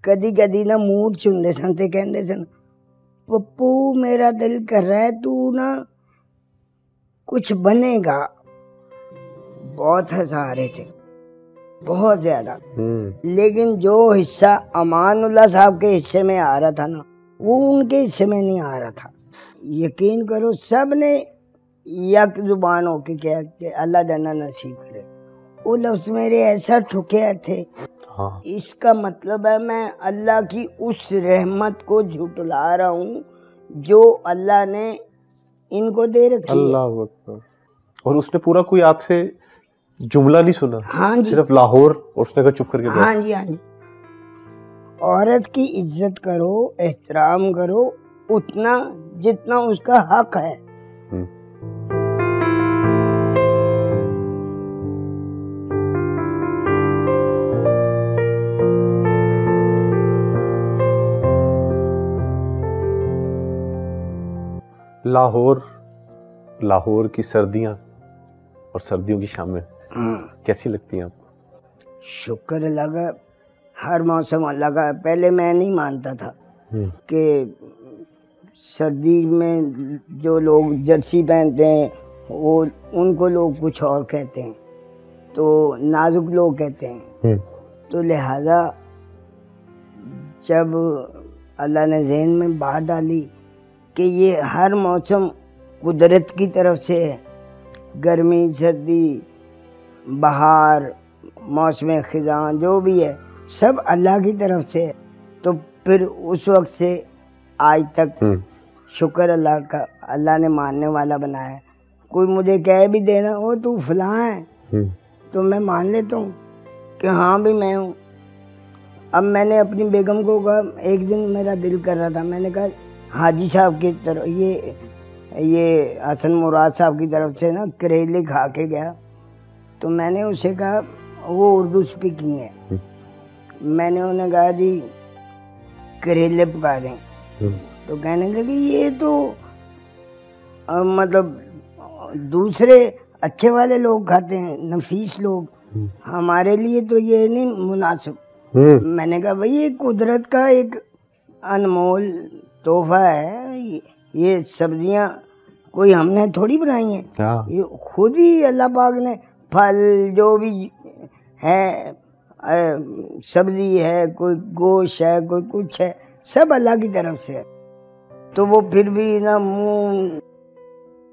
कदी कदी ना मूड चुनते सन ते कहते सन पप्पू मेरा दिल कर रहा है तू ना कुछ बनेगा। बहुत हंसा रहे थे, बहुत ज्यादा। लेकिन जो हिस्सा अमानुल्लाह साहब के हिस्से में आ रहा था ना, वो उनके हिस्से में नहीं आ रहा था। यकीन करो सब ने यक जुबान होके क्या कि अल्लाह जाना नसीब करे। वो लफ्ज मेरे ऐसा ठुके थे। हाँ। इसका मतलब है मैं अल्लाह की उस रहमत को झुटला रहा हूँ जो अल्लाह ने इनको दे रखी है। अल्लाह अकबर। और उसने पूरा कोई आपसे जुमला नहीं सुना? हाँ जी, सिर्फ लाहौर, और उसने कहा चुप करके बैठ। हाँ जी, हाँ जी। औरत की इज्जत करो, एहतराम करो उतना जितना उसका हक है। लाहौर की सर्दियां और सर्दियों की शामें कैसी लगती हैं आपको? शुक्र अल्लाह का, हर मौसम अल्लाह का। पहले मैं नहीं मानता था कि सर्दी में जो लोग जर्सी पहनते हैं वो उनको लोग कुछ और कहते हैं, तो नाजुक लोग कहते हैं। तो लिहाजा जब अल्लाह ने ज़हन में बात डाली कि ये हर मौसम कुदरत की तरफ से है, गर्मी सर्दी बहार मौसम खिज़ां जो भी है सब अल्लाह की तरफ से है, तो फिर उस वक्त से आज तक शुक्र अल्लाह का, अल्लाह ने मानने वाला बनाया। कोई मुझे कह भी देना वो तू फलां है तो मैं मान लेता हूँ कि हाँ भी मैं हूँ। अब मैंने अपनी बेगम को कहा, एक दिन मेरा दिल कर रहा था, मैंने कहा हाजी साहब की तरफ ये हसन मुराद साहब की तरफ से ना करेले खा के गया, तो मैंने उसे कहा, वो उर्दू स्पीकिंग है, मैंने उन्हें कहा जी करेले पका दें, तो कहने लगे ये तो मतलब दूसरे अच्छे वाले लोग खाते हैं, नफीस लोग, हमारे लिए तो ये नहीं मुनासिब। मैंने कहा भाई ये कुदरत का एक अनमोल तोहफा है, ये सब्जियां कोई हमने थोड़ी बनाई हैं, ये खुद ही अल्लाह पाक ने फल जो भी है, सब्जी है, कोई गोश्त है, कोई कुछ है, सब अल्लाह की तरफ से है। तो वो फिर भी ना मुँह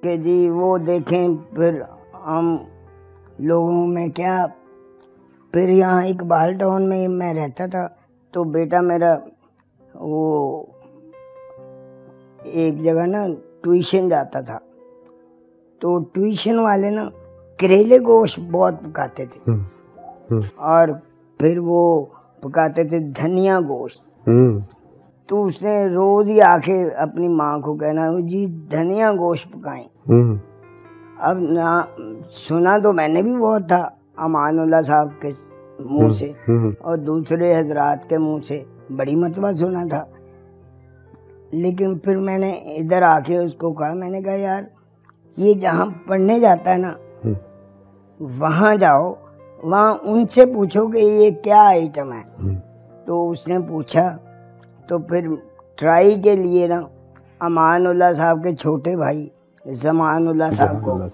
के जी वो देखें, फिर हम लोगों में क्या। फिर यहाँ इकबाल टाउन में मैं रहता था, तो बेटा मेरा वो एक जगह ना ट्यूशन जाता था, तो ट्यूशन वाले ना करेले गोश्त बहुत पकाते थे, और फिर वो पकाते थे धनिया गोश्त। तो उसने रोज ही आके अपनी माँ को कहना जी धनिया गोश्त पकाएं। अब ना सुना तो मैंने भी बहुत था अमानुल्लाह साहब के मुंह से और दूसरे हजरात के मुंह से, बड़ी मरतबा सुना था। लेकिन फिर मैंने इधर आके उसको कहा, मैंने कहा यार ये जहाँ पढ़ने जाता है ना वहाँ जाओ, वहाँ उनसे पूछो कि ये क्या आइटम है। तो उसने पूछा, तो फिर ट्राई के लिए ना अमानुल्लाह साहब के छोटे भाई जमानुल्लाह साहब को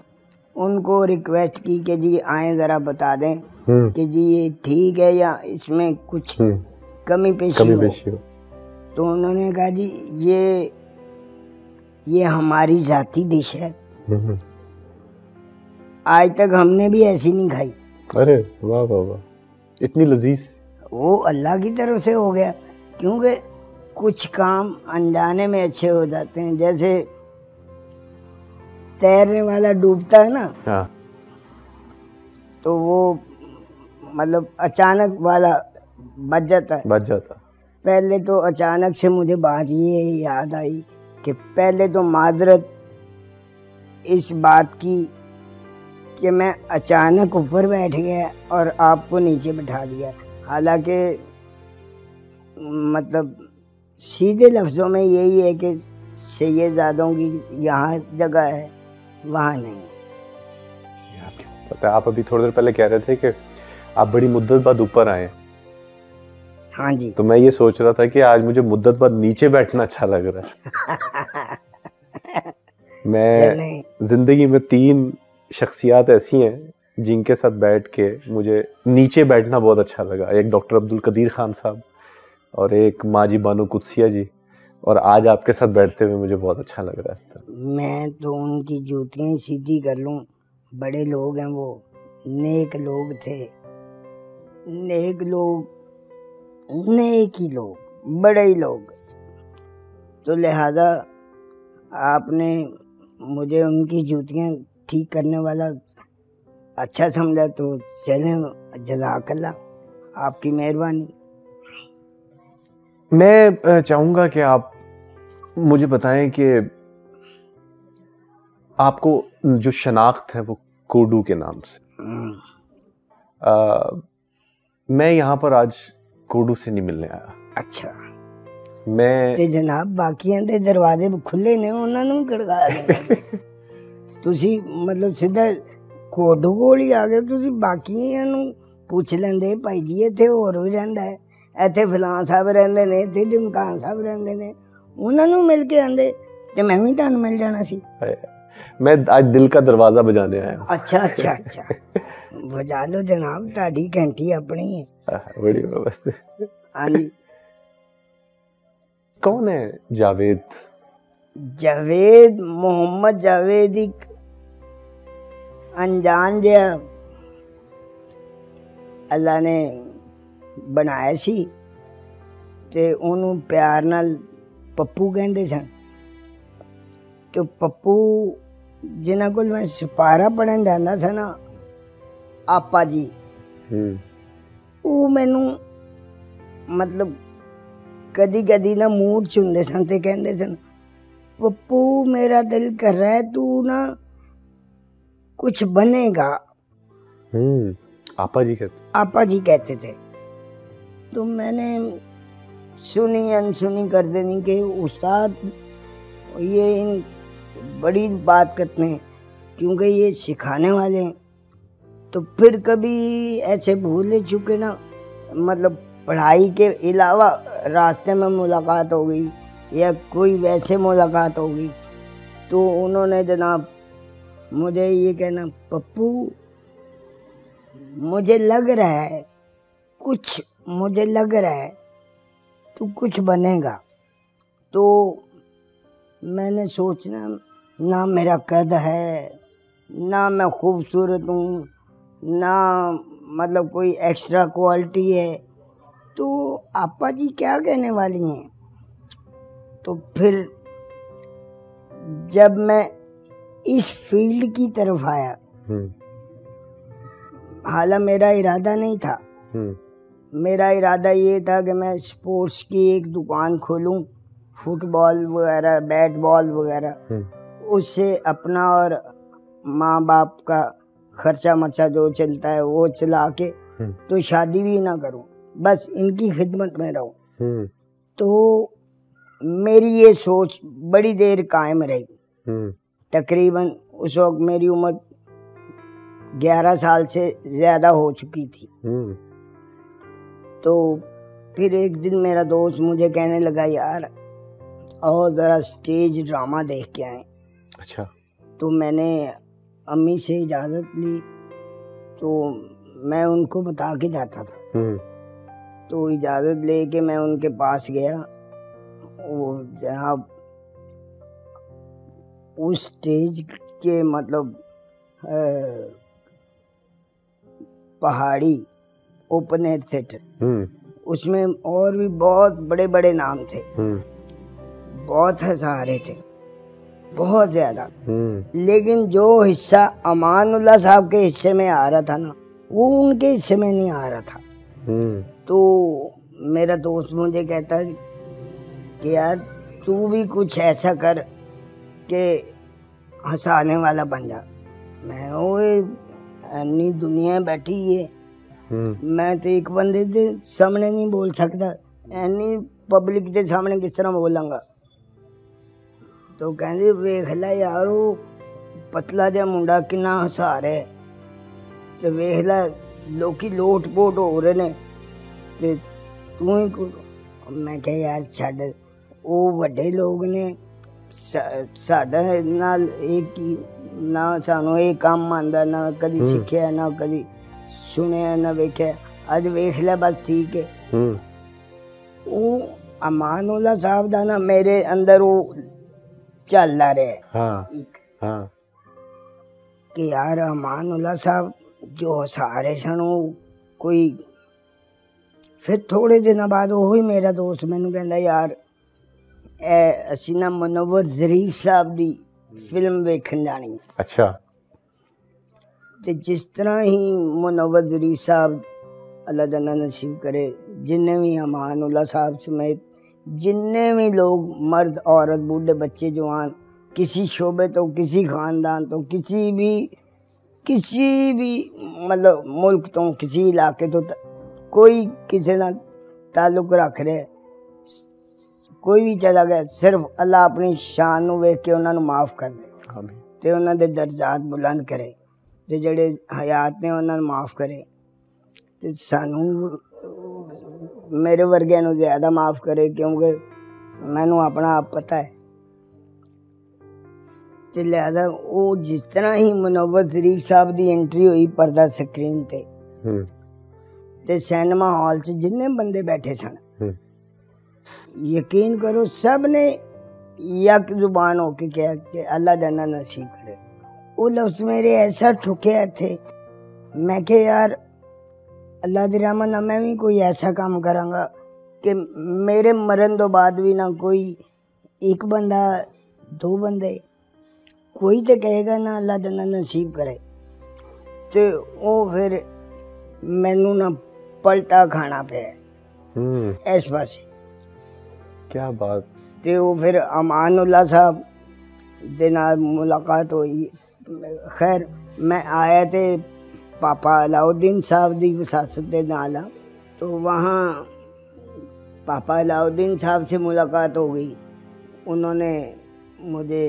उनको रिक्वेस्ट की कि जी आए ज़रा बता दें कि जी ये ठीक है या इसमें कुछ कमी पेशी हो। तो उन्होंने कहा जी ये हमारी जाती डिश है, आज तक हमने भी ऐसी नहीं खाई। अरे वाह वाह वाह, इतनी लजीज। वो अल्लाह की तरफ से हो गया, क्योंकि कुछ काम अनजाने में अच्छे हो जाते हैं। जैसे तैरने वाला डूबता है ना, हाँ। तो वो मतलब अचानक वाला बच जाता। पहले तो अचानक से मुझे बात ये याद आई कि पहले तो माजरत इस बात की कि मैं अचानक ऊपर बैठ गया और आपको नीचे बिठा दिया। हालांकि मतलब सीधे लफ्ज़ों में यही है कि सैयदजादों की यहाँ जगह है, वहाँ नहीं है। पता है, आप अभी थोड़ी देर पहले कह रहे थे कि आप बड़ी मुद्दत बाद ऊपर आए। हाँ जी। तो मैं ये सोच रहा था कि आज मुझे मुद्दत बाद नीचे बैठना अच्छा लग रहा है। मैं जिंदगी में 3 शख्सियात ऐसी हैं जिनके साथ बैठ के मुझे नीचे बैठना बहुत अच्छा लगा। एक डॉक्टर अब्दुल कदीर खान साहब और एक माजी बानो कुदसिया जी, और आज आपके साथ बैठते हुए मुझे बहुत अच्छा लग रहा है। मैं तो उनकी जूतियां सीधी कर लूं। बड़े लोग हैं वो, नेक लोग थे, नेक लोग, नेक ही लोग, बड़े ही लोग। तो लिहाजा आपने मुझे उनकी जूतियां ठीक करने वाला अच्छा समझा, तो चलें, जज़ाकल्लाह, आपकी मेहरबानी। मैं चाहूँगा कि आप मुझे बताएं कि आपको जो शनाख्त है वो कोडू के नाम से। मैं यहाँ पर आज कोडू से नहीं मिलने आया। अच्छा। मैं ते जनाब बाकियां दे दरवाजे खुले ने, उन्हां नूं खड़का देना। तुसी मतलब सीधा कोडू कोल ही आ गए। तुसी बाकियां नूं पुछ लेंदे, भाई जी इत्थे होर भी रहिंदा है, इत्थे फलां साहब रहिंदे ने, इत्थे ढमकान साहब रहिंदे ने, उन्हां नूं मिल के आंदे ते मैं भी तुहानूं मिल जाना सी। मैं आज दिल का दरवाजा बजाने आया। अच्छा अच्छा अच्छा। बजा लो जनाब, ताड़ी घंटी अपनी है। बड़ी व्यवस्था। हाँ जी। कौन है जावेद? जावेद, मोहम्मद जावेद एक अनजान जिहा अल्लाह ने बनाया सी ते ओनू प्यार नाल पप्पू कहंदे सन। तो पप्पू जिन्हां कोल मैं सिपारा पढ़न जांदा सा ना, आपा जी, वो मैनू मतलब कदी कदी ना मूड च हुंदे सन ते कहंदे सन, पप्पू मेरा दिल कर रहा है तू ना कुछ बनेगा। आपा जी कहते? आपा जी कहते थे। तो मैंने सुनी अनसुनी कर देनी कि उस्ताद ये बड़ी बात करते हैं, क्योंकि ये सिखाने वाले हैं। तो फिर कभी ऐसे भूले चुके ना, मतलब पढ़ाई के अलावा रास्ते में मुलाकात हो गई या कोई वैसे मुलाकात हो गई, तो उन्होंने जनाब मुझे ये कहना, पप्पू मुझे लग रहा है कुछ, मुझे लग रहा है तू कुछ बनेगा। तो मैंने सोचना, ना मेरा कद है, ना मैं खूबसूरत हूँ, ना मतलब कोई एक्स्ट्रा क्वालिटी है, तो आपा जी क्या कहने वाली हैं। तो फिर जब मैं इस फील्ड की तरफ आया, हालांकि मेरा इरादा नहीं था, मेरा इरादा ये था कि मैं स्पोर्ट्स की एक दुकान खोलूं, फुटबॉल वगैरह, बैट बॉल वगैरह, उससे अपना और माँ बाप का खर्चा मर्चा जो चलता है वो चला के तो शादी भी ना करूं, बस इनकी खिदमत में रहूं। तो मेरी ये सोच बड़ी देर कायम रही। तकरीबन उस वक्त मेरी उम्र 11 साल से ज़्यादा हो चुकी थी। तो फिर एक दिन मेरा दोस्त मुझे कहने लगा, यार और ज़रा स्टेज ड्रामा देख के आए। अच्छा। तो मैंने अम्मी से इजाज़त ली, तो मैं उनको बता के जाता था। तो इजाज़त लेके मैं उनके पास गया, वो जहाँ उस स्टेज के मतलब पहाड़ी ओपन एयर थिएटर, उसमें और भी बहुत बड़े बड़े नाम थे, बहुत हज़ारे थे, बहुत ज़्यादा। लेकिन जो हिस्सा अमानुल्लाह साहब के हिस्से में आ रहा था ना, वो उनके हिस्से में नहीं आ रहा था। तो मेरा दोस्त मुझे कहता कि यार तू भी कुछ ऐसा कर कि हंसाने वाला बन जा। मैं वो अन्नी दुनिया बैठी है, मैं तो एक बंदे के सामने नहीं बोल सकता, एनी पब्लिक के सामने किस तरह बोलांगा। तो कहते वेख ला यार वो पतला जिहा मुंडा किन्ना हसा रहा है, तो वेख ला लोकी लोट पोट हो रहे ने, ते तू ही करो। मैं कहा यार छੱਡ, ਉਹ ਵੱਡੇ ਲੋਕ ਨੇ, ਸਾਡੇ ਨਾਲ ਇਹ ਕੀ ਨਾ ਸਾਨੂੰ ਇਹ ਕੰਮ ਆਉਂਦਾ, ਨਾ ਕਦੀ ਸਿੱਖਿਆ, ਨਾ ਕਦੀ ਸੁਣਿਆ, ਨਾ ਵੇਖਿਆ, ਅੱਜ ਵੇਖ ਲਿਆ ਬਸ ਠੀਕ ਹੈ। ਉਹ ਅਮਾਨੁੱਲਾ ਸਾਹਿਬ ਦਾ ਨਾ ਮੇਰੇ ਅੰਦਰ ਉਹ ਚੱਲਦਾ ਰਿਹਾ ਕਿ ਯਾਰ ਅਮਾਨੁੱਲਾ ਸਾਹਿਬ ਜੋ ਸਾਰੇ ਸਨ ਉਹ ਕੋਈ। ਫਿਰ ਥੋੜੇ ਦਿਨਾਂ ਬਾਅਦ ਉਹੀ ਮੇਰਾ ਦੋਸਤ ਮੈਨੂੰ ਕਹਿੰਦਾ ਯਾਰ ਅਸੀਂ ਨਾ ਮੁਨੱਵਰ ਜ਼ਰੀਫ ਸਾਹਿਬ ਦੀ ਫਿਲਮ ਵੇਖਣ ਜਾਣੀ। ਅੱਛਾ। ਤੇ ਜਿਸ ਤਰ੍ਹਾਂ ਹੀ ਮੁਨੱਵਰ ਜ਼ਰੀਫ ਸਾਹਿਬ ਅੱਲਾ ਜੰਨਾ ਨਸੀਬ करे, जिन्ने भी अमानुल्लाह साहब समेत जिन्ने भी लोग मर्द औरत बूढ़े बच्चे जवान किसी शोबे तो किसी ख़ानदान तो किसी भी मतलब मुल्क तो किसी इलाके तो कोई किसी ना ताल्लुक रख रहे, कोई भी चला गया, सिर्फ अल्लाह अपनी शान नूं वेख के उन्होंने माफ़ कर दे ते उन्होंने दे दर्जात बुलंद करे ते जेड़े हयात ने उन्होंने माफ़ करे ते सानू मेरे वर्गे नूं ज़्यादा माफ़ करे, क्योंकि मैनू अपना आप पता है। ते लिहाजा वो जिस तरह ही मुनव्वर शरीफ साहब की एंट्री हुई पर्दा स्क्रीन ते सिनेमा हॉल च जिन्ने बंदे बैठे सन, यकीन करो सब ने यक जुबान होके कहा कि अल्लाह जन्ना नसीब करे। वो लफ्ज़ मेरे ऐसा ठुके थे, मैं के यार अल्लाह दी रहमत नाल मैं भी कोई ऐसा काम करांगा कि मेरे मरण तो बाद भी ना कोई एक बंदा दो बंदे कोई तो कहेगा ना अल्लाह जन्ना नसीब करे। तो वो फिर मैनू ना पलटा खाना पिया इस पासे। क्या बात। ते वो फिर अमानुल्लाह साहब दे नाल मुलाकात हुई। खैर मैं आया थे पापा अलाउद्दीन साहब की विसासत के नाल, तो वहाँ पापा अलाउद्दीन साहब से मुलाकात हो गई। उन्होंने मुझे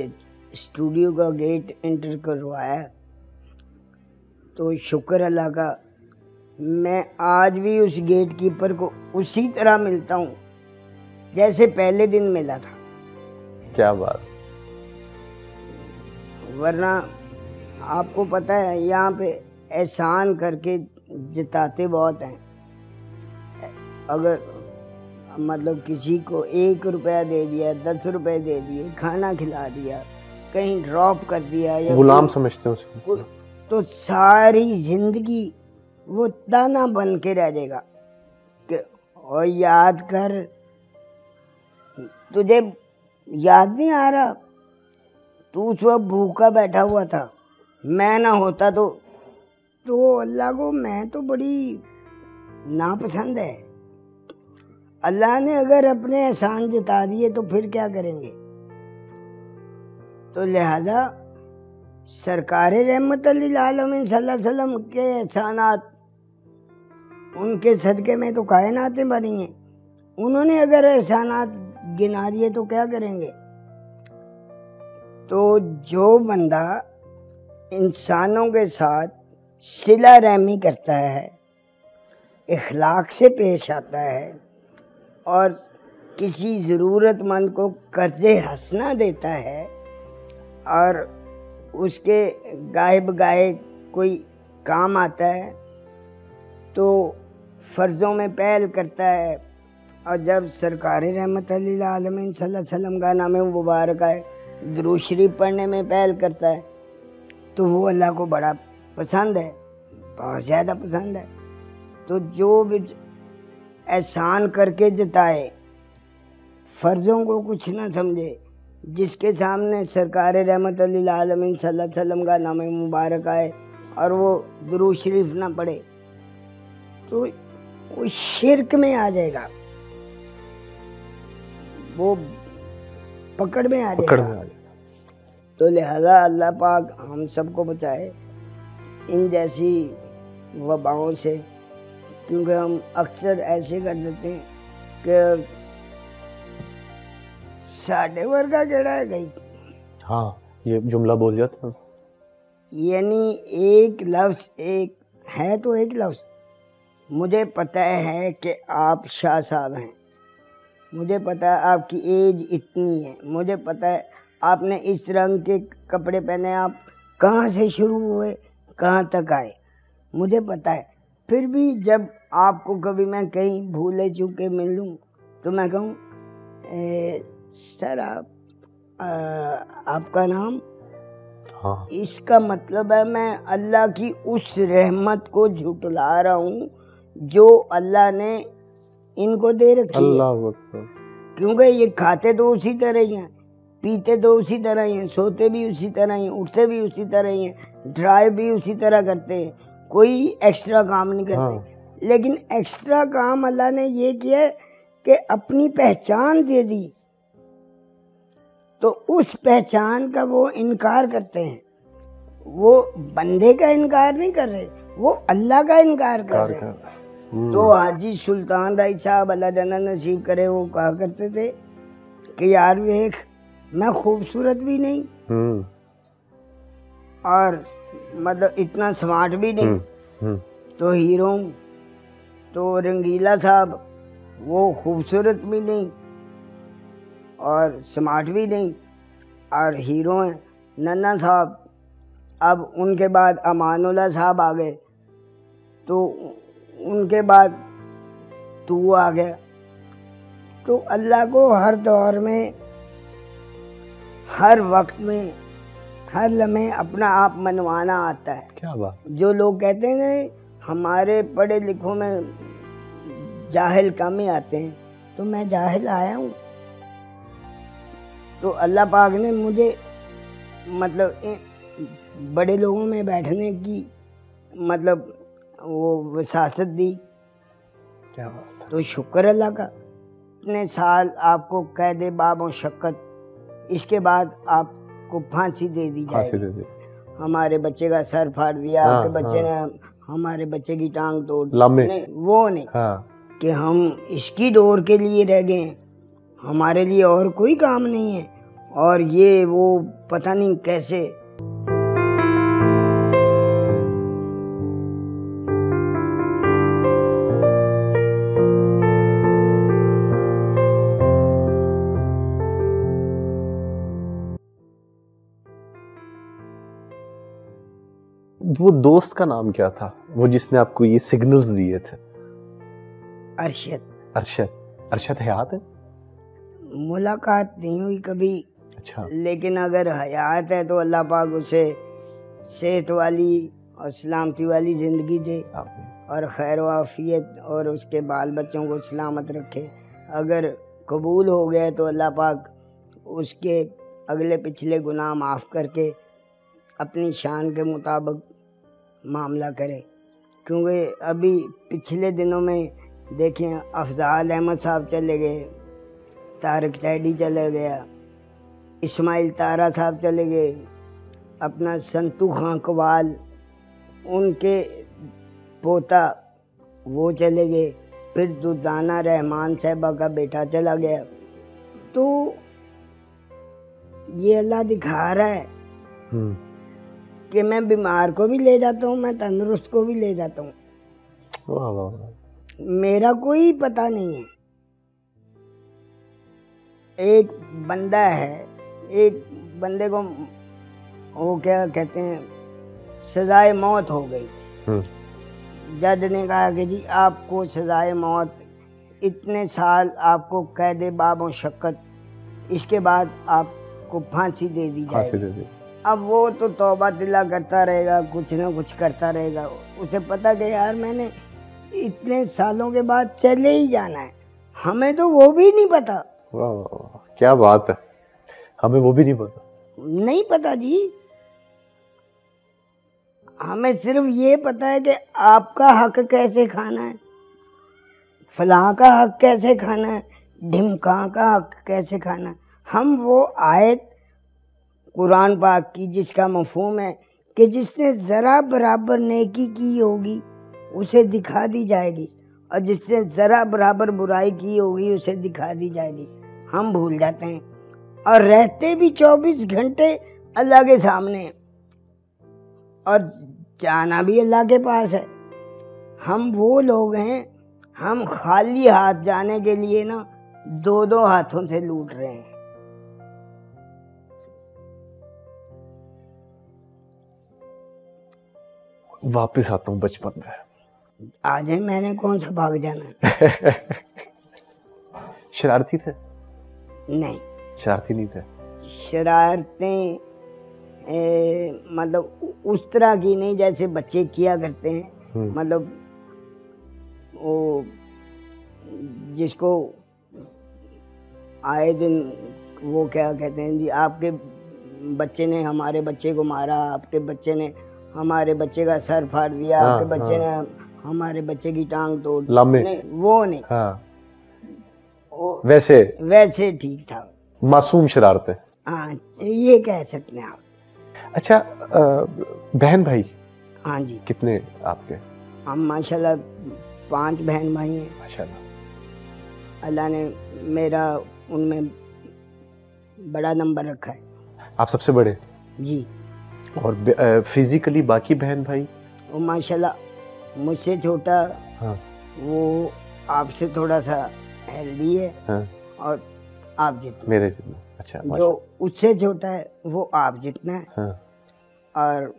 स्टूडियो का गेट एंटर करवाया, तो शुक्र अल्लाह का मैं आज भी उस गेट कीपर को उसी तरह मिलता हूँ जैसे पहले दिन मिला था। क्या बात। वरना आपको पता है यहाँ पे एहसान करके जिताते बहुत हैं। अगर मतलब किसी को 1 रुपया दे दिया, 10 रुपए दे दिए, खाना खिला दिया, कहीं ड्रॉप कर दिया या गुलाम समझते हैं उसको, तो सारी जिंदगी वो ताना बन के रह जाएगा कि और याद कर, तुझे याद नहीं आ रहा तू उस वक्त भूखा बैठा हुआ था, मैं ना होता तो अल्लाह को मैं तो बड़ी नापसंद है। अल्लाह ने अगर अपने एहसान जता दिए तो फिर क्या करेंगे। तो लिहाजा सरकार रहमत लिल आलमीन सल्लल्लाहु अलैहि वसल्लम के एहसानात, उनके सदक़े में तो कायनातें बनी हैं। उन्होंने अगर एहसानात गिना दिए तो क्या करेंगे। तो जो बंदा इंसानों के साथ सिला रहमी करता है, इखलाक से पेश आता है और किसी ज़रूरतमंद को कर्ज़े हंसना देता है और उसके गाए बगाए कोई काम आता है तो फ़र्ज़ों में पहल करता है, और जब सरकार रहमत लिल आलमीन सल्लल्लाहु अलैहि वसल्लम का नाम मुबारक है दुरूद शरीफ पढ़ने में पहल करता है, तो वो अल्लाह को बड़ा पसंद है, बहुत ज़्यादा पसंद है। तो जो भी एहसान करके जताए, फ़र्ज़ों को कुछ ना समझे, जिसके सामने सरकार रहमत लिल आलमीन सल्लल्लाहु अलैहि वसल्लम का नाम मुबारक आए और वो दुरूद शरीफ ना पढ़े, तो वो शिरक में आ जाएगा, वो पकड़ में आ जाएगा। तो लिहाजा अल्लाह पाक हम सबको बचाए इन जैसी वबाओं से, क्योंकि हम अक्सर ऐसे कर देते हैं कि साढ़े वर्गा केड़ा है गई। हाँ, ये जुमला बोल जाता, यानी एक लफ्ज़ एक है तो एक लफ्ज़ मुझे पता है कि आप शाह साहब हैं, मुझे पता है आपकी एज इतनी है, मुझे पता है आपने इस रंग के कपड़े पहने, आप कहाँ से शुरू हुए कहाँ तक आए, मुझे पता है। फिर भी जब आपको कभी मैं कहीं भूले चूके मिल लूँ तो मैं कहूँ सर आपका नाम, हाँ। इसका मतलब है मैं अल्लाह की उस रहमत को झुटला रहा हूँ जो अल्लाह ने इनको दे रखी है। अल्लाह अकबर। क्योंकि ये खाते तो उसी तरह ही हैं, पीते तो उसी तरह ही हैं, सोते भी उसी तरह ही, उठते भी उसी तरह ही हैं, ड्राइव भी उसी तरह करते हैं, कोई एक्स्ट्रा काम नहीं करते। हाँ। लेकिन एक्स्ट्रा काम अल्लाह ने ये किया कि अपनी पहचान दे दी, तो उस पहचान का वो इनकार करते हैं। वो बंदे का इनकार नहीं कर रहे, वो अल्लाह का इनकार कर रहे हैं। तो हाजी सुल्तान राय साहब अल्लाह जन्नत नसीब करे, वो कहा करते थे कि यार देख, मैं खूबसूरत भी नहीं और मतलब इतना स्मार्ट भी नहीं, तो हीरो हूँ। तो रंगीला साहब वो खूबसूरत भी नहीं और स्मार्ट भी नहीं और हीरो हैं। नन्ना साहब, अब उनके बाद अमानुल्लाह साहब आ गए, तो उनके बाद तू आ गया। तो अल्लाह को हर दौर में, हर वक्त में, हर लम्हे अपना आप मनवाना आता है। क्या बात। जो लोग कहते हैं ना हमारे पढ़े लिखों में जाहिल कम ही आते हैं, तो मैं जाहिल आया हूँ। तो अल्लाह पाक ने मुझे मतलब बड़े लोगों में बैठने की मतलब वो वसासत दी। क्या बात है। तो शुक्र अल्लाह का। इतने साल आपको कैद बामुशक्कत, इसके बाद आपको फांसी दे दी जाएगी। हमारे बच्चे का सर फाड़ दिया, आपके बच्चे ने हमारे बच्चे की टांग तोड़ दी, नहीं वो नहीं, कि हम इसकी डोर के लिए रह गए, हमारे लिए और कोई काम नहीं है। और ये वो पता नहीं कैसे। वो दोस्त का नाम क्या था, वो जिसने आपको ये सिग्नल्स दिए थे? अरशद। अरशद। अरशद हयात है? मुलाकात नहीं हुई कभी। अच्छा। लेकिन अगर हयात है तो अल्लाह पाक उसे सेहत वाली और सलामती वाली ज़िंदगी दे और खैर वाफियत और उसके बाल बच्चों को सलामत रखे। अगर कबूल हो गया तो अल्लाह पाक उसके अगले पिछले गुनाह माफ़ करके अपनी शान के मुताबिक मामला करे। क्योंकि अभी पिछले दिनों में देखें, अफजाल अहमद साहब चले गए, तारिक टैडी चले गया, इस्माइल तारा साहब चले गए, अपना संतू खां कवाल उनके पोता वो चले गए, फिर दुर्दाना रहमान साहबा का बेटा चला गया। तो ये अल्लाह दिखा रहा है कि मैं बीमार को भी ले जाता हूँ, मैं तंदुरुस्त को भी ले जाता हूँ। वाह वाह। मेरा कोई पता नहीं है। एक बंदा है, एक बंदे को वो क्या कहते हैं, सजाए मौत हो गई। जज ने कहा कि जी आपको सजाए मौत, इतने साल आपको कैद बामुशक्कत, इसके बाद आपको फांसी दे दी जाएगी। अब वो तो तौबा दिला करता रहेगा, कुछ ना कुछ करता रहेगा। उसे पता कि यार मैंने इतने सालों के बाद चले ही जाना है, हमें तो वो भी नहीं पता। वाह वाह, क्या बात है, हमें वो भी नहीं पता। नहीं पता जी, हमें सिर्फ ये पता है कि आपका हक कैसे खाना है, फलां का हक कैसे खाना है, ढिमका का हक कैसे खाना है। हम वो आयत कुरान पाक की जिसका मफहूम है कि जिसने ज़रा बराबर नेकी की होगी उसे दिखा दी जाएगी, और जिसने ज़रा बराबर बुराई की होगी उसे दिखा दी जाएगी, हम भूल जाते हैं और रहते भी 24 घंटे अल्लाह के सामने और जाना भी अल्लाह के पास है। हम वो लोग हैं, हम खाली हाथ जाने के लिए ना 2-2 हाथों से लूट रहे हैं। वापस आता हूँ बचपन में। आज है, मैंने कौन सा भाग जाना। शरारती थे? नहीं, शरारती नहीं थे। शरारतें मतलब उस तरह की नहीं जैसे बच्चे किया करते हैं। मतलब वो जिसको आए दिन वो क्या कहते हैं जी, आपके बच्चे ने हमारे बच्चे को मारा, आपके बच्चे ने हमारे बच्चे का सर फाड़ दिया, आपके बच्चे ने हमारे बच्चे की टांग तोड़ दी। नहीं, वो नहीं। वैसे ठीक था, मासूम शरारतें। हाँ, ये कह सकते हैं आप। अच्छा, बहन भाई? हाँ जी। कितने आपके? हम माशाल्लाह 5 बहन भाई हैं। माशाल्लाह। अल्लाह ने मेरा उनमें बड़ा नंबर रखा है। आप सबसे बड़े? जी। और फिजिकली बाकी बहन भाई? वो माशाल्लाह मुझसे छोटा। हाँ। वो आपसे थोड़ा सा हेल्दी है। हाँ। और आप जितना, मेरे जितना। अच्छा। जो उससे छोटा है वो आप जितना है। हाँ। और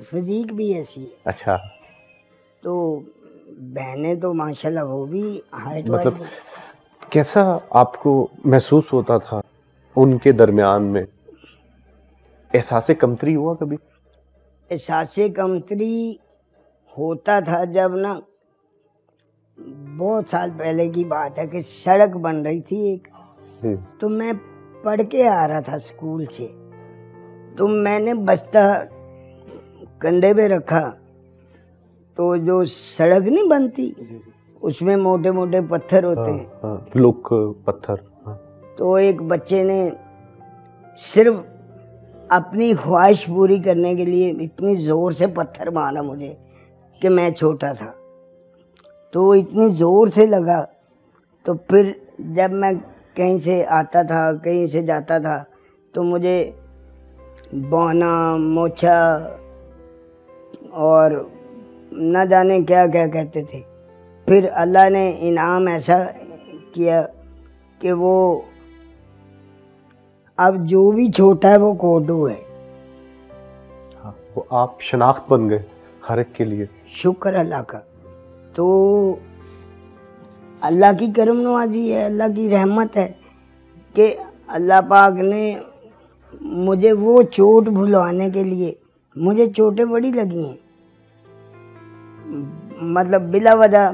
फिजिक भी ऐसी है। अच्छा। तो बहनें तो माशाल्लाह वो भी हाइट मतलब कैसा आपको महसूस होता था उनके दरमियान में? एहसास कमतरी हुआ कभी? एहसास कमतरी होता था जब ना, बहुत साल पहले की बात है कि सड़क बन रही थी एक, तो मैं पढ़ के आ रहा था स्कूल से, तो मैंने बस्ता कंधे पे रखा, तो जो सड़क नहीं बनती उसमें मोटे मोटे पत्थर होते हैं। लुक पत्थर। तो एक बच्चे ने सिर्फ अपनी ख्वाहिश पूरी करने के लिए इतनी जोर से पत्थर मारा मुझे कि मैं छोटा था, तो इतनी जोर से लगा। तो फिर जब मैं कहीं से आता था कहीं से जाता था तो मुझे बौना मोछा और न जाने क्या क्या कहते थे। फिर अल्लाह ने इनाम ऐसा किया कि वो अब जो भी छोटा है वो कोडू है। हाँ, वो आप शनाख्त बन गए हर एक के लिए। शुक्र अल्लाह का। तो अल्लाह की करम नवाजी है, अल्लाह की रहमत है कि अल्लाह पाक ने मुझे वो चोट भुलवाने के लिए, मुझे चोटें बड़ी लगी हैं, मतलब बिला वजह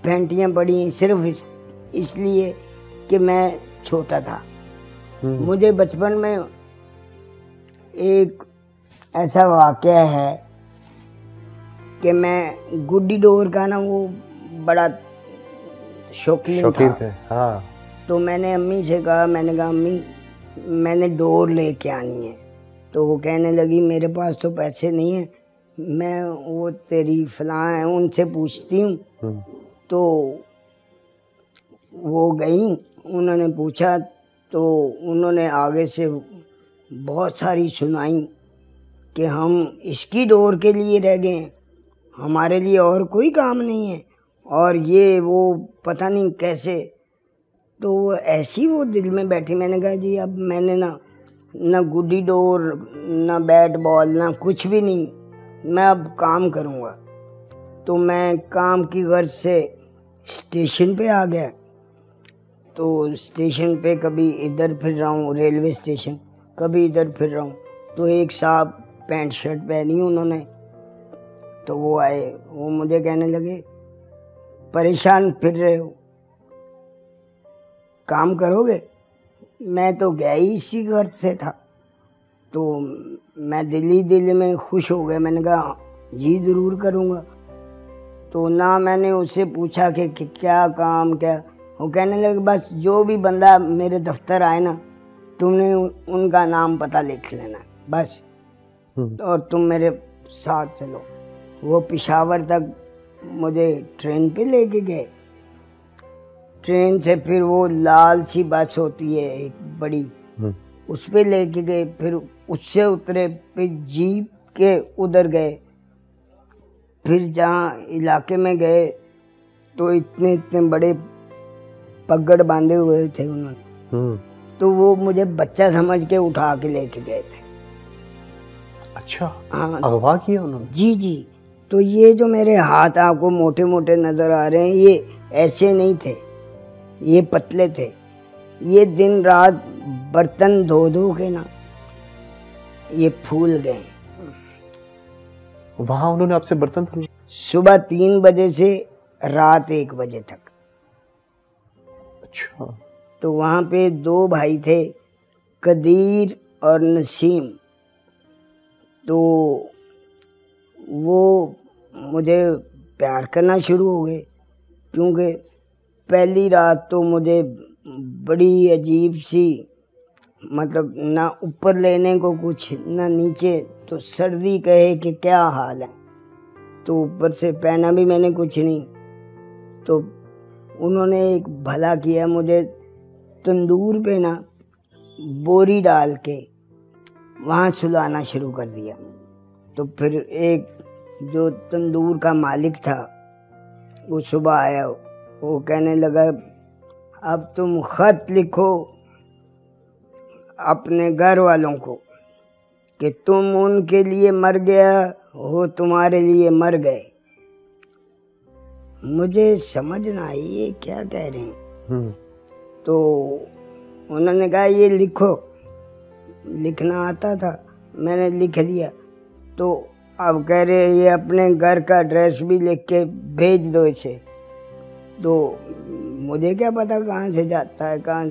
फैंटियाँ पड़ी सिर्फ इसलिए कि मैं छोटा था। मुझे बचपन में एक ऐसा वाक़या है कि मैं गुड्डी डोर का ना वो बड़ा शौकीन था। हाँ। तो मैंने अम्मी से कहा, मैंने कहा अम्मी मैंने डोर लेके आनी है। तो वो कहने लगी मेरे पास तो पैसे नहीं है, मैं वो तेरी फलां है उनसे पूछती हूँ। तो वो गई, उन्होंने पूछा तो उन्होंने आगे से बहुत सारी सुनाई कि हम इसकी डोर के लिए रह गए, हमारे लिए और कोई काम नहीं है, और ये वो पता नहीं कैसे। तो ऐसी वो दिल में बैठी। मैंने कहा जी अब मैंने ना गुड्डी डोर ना बैट बॉल ना कुछ भी नहीं, मैं अब काम करूँगा। तो मैं काम की गर्ज से स्टेशन पे आ गया। तो स्टेशन पे कभी इधर फिर रहा हूँ, रेलवे स्टेशन कभी इधर फिर रहा हूँ। तो एक साहब पैंट शर्ट पहनी उन्होंने, तो वो आए, वो मुझे कहने लगे परेशान फिर रहे हो, काम करोगे? मैं तो गया ही इसी घर से था। तो मैं दिल में खुश हो गया, मैंने कहा जी ज़रूर करूँगा। तो ना मैंने उससे पूछा कि क्या काम क्या, वो कहने लगे बस जो भी बंदा मेरे दफ्तर आए ना तुमने उनका नाम पता लिख लेना बस, और तुम मेरे साथ चलो। वो पेशावर तक मुझे ट्रेन पे लेके गए। ट्रेन से फिर वो लाल सी बस होती है एक बड़ी, उस पे लेके गए, फिर उससे उतरे, फिर जीप के उधर गए। फिर जहाँ इलाके में गए तो इतने इतने बड़े पगड़ बांधे हुए थे उन्होंने, तो वो मुझे बच्चा समझ के उठा के लेके गए थे। अच्छा, हाँ, अगवा किया उन्होंने? जी जी। तो ये जो मेरे हाथ आपको मोटे मोटे नजर आ रहे हैं, ये ऐसे नहीं थे, ये पतले थे। ये दिन रात बर्तन धो धो के ना ये फूल गए। वहां उन्होंने आपसे बर्तन धुलवाए? सुबह 3 बजे से रात 1 बजे तक। अच्छा। तो वहाँ पे 2 भाई थे, कदीर और नसीम। तो वो मुझे प्यार करना शुरू हो गए, क्योंकि पहली रात तो मुझे बड़ी अजीब सी, मतलब ना ऊपर लेने को कुछ ना नीचे, तो सर्दी कहे कि क्या हाल है, तो ऊपर से पहना भी मैंने कुछ नहीं। तो उन्होंने एक भला किया, मुझे तंदूर पे ना बोरी डाल के वहाँ सुलाना शुरू कर दिया। तो फिर एक जो तंदूर का मालिक था वो सुबह आया, वो कहने लगा अब तुम खत लिखो अपने घर वालों को कि तुम उनके लिए मर गया हो, तुम्हारे लिए मर गए। मुझे समझ ना आई ये क्या कह रहे हैं। तो उन्होंने कहा ये लिखो। लिखना आता था, मैंने लिख दिया। तो अब कह रहे ये अपने घर का एड्रेस भी लिख के भेज दो इसे। तो मुझे क्या पता कहाँ से जाता है कहाँ।